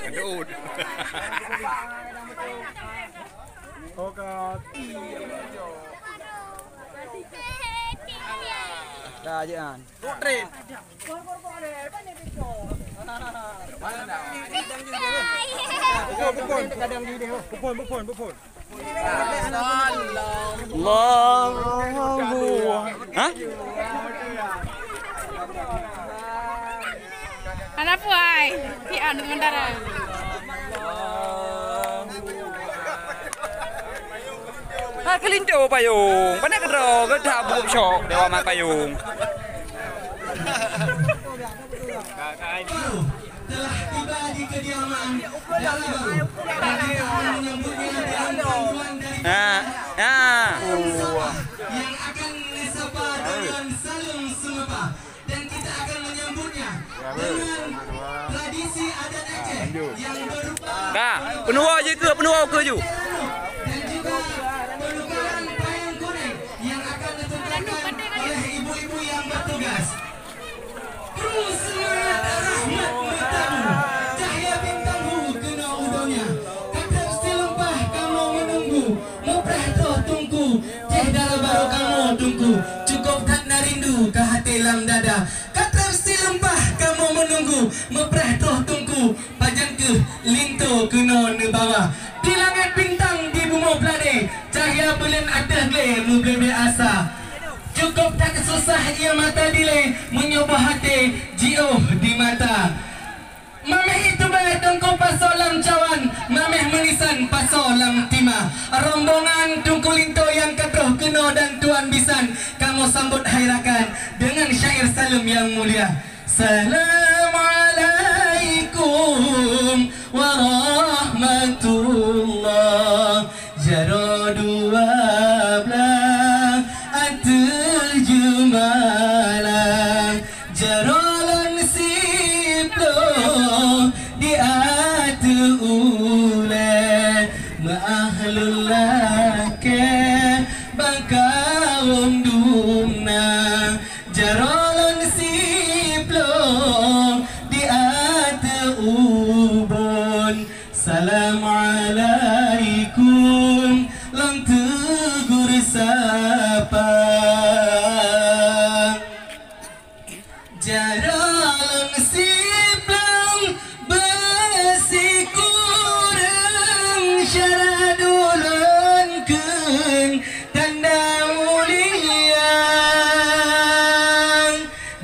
Aduh. Dah ajan. Tren. Pupun. Allahu. Hah? Anak puai, dia dengan darah. Kelindo payung. Pandai kedro ke dah bup syok dewa mak payung. Telah tiba di kediaman Dala Baru dan kita akan menyambutnya dengan bantuan dari yang akan disapa dengan salam semapa dan kita akan menyambutnya dengan tradisi adat Aceh yang berupa Dah, penua je ke ju? dan juga penukaran payung kuning yang akan ditentukan oleh ibu-ibu yang bertugas. Terus semangat rahmat bertabu, cahaya bintangmu kena udahnya. Kadang selempah kamu menunggu, muprah toh tungku, Dala Baru kamu tunggu, cukup tak narindu ke hati lam dada. Kadang selempah kamu menunggu, muprah toh tungku, pajan ke linto kena nebawa. Di langit bintang di bumi plane, cahaya bulan ada glare mubebe asa. Cukup tak susah ia mata dile menyoba hati jio di mata. Mameh itu baik tungku pasolam cawan, mameh menisan pasolam tima. Rombongan tungku linto yang katruh keno dan tuan bisan, kamu sambut hairakan dengan syair salam yang mulia. Assalamualaikum warahmatullah. Jaro dua belah terjemalah jarolan siplo di atu ule ma'ahlul lake bangkaum dumna jarolan siplo di atu ubon. Assalamualaikum lang tegur sapa jaralang siplang besi kurang syaradulun kun tanda mulia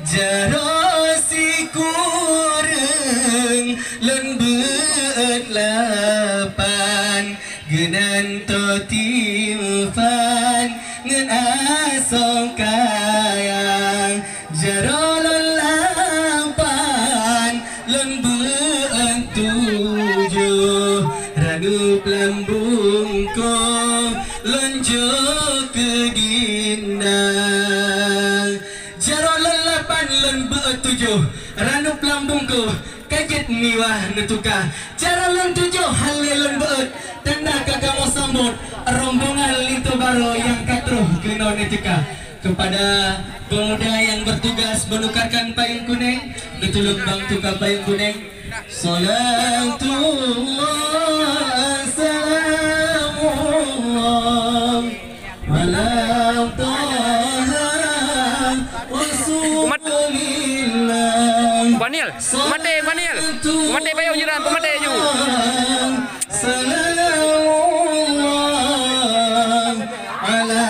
jarosi kurang lembeut lapan genan to timfan ngen asong kayang jarolon lapan lembeun tujuh ranup lambung ko lonjo kedindang jarolon lapan lembeun tujuh ranup lambung ko kaget miwah netuka jarolon tujuh halilun beut tanda kakak sambut rombongan Linto Baru yang katruh kena netika. Kepada pemuda yang bertugas menukarkan payung kuning, ditulung bang tukar payung kuning. Salatullah salamullah ala taha rasulillah. Panil, pemate payung jiran, pemate ju. Salamullah ala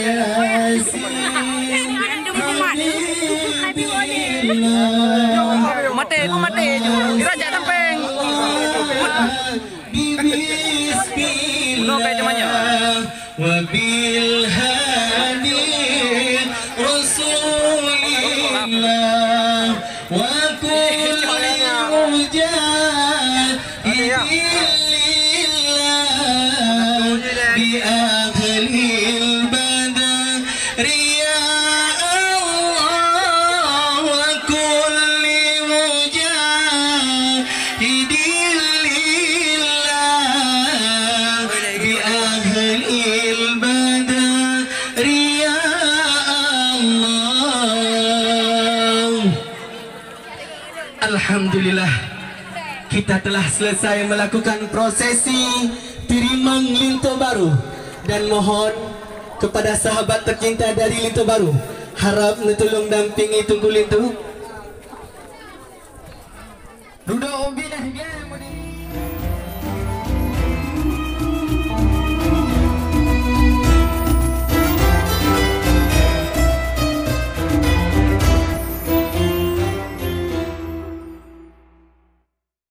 yasin Pemate ju. Diraja tampeng. Bunuh kayak temannya. Wabil hadi rasulillah wa kulli mujahidillah bi ahlil badri ya Allah wa kulli mujahidillah bi ahlil badri ya Allah. Alhamdulillah kita telah selesai melakukan prosesi Tirimang Linto Baru. Dan mohon kepada sahabat tercinta dari Linto Baru, harap tolong dampingi Tunku Linto. Duduk obi dah dia.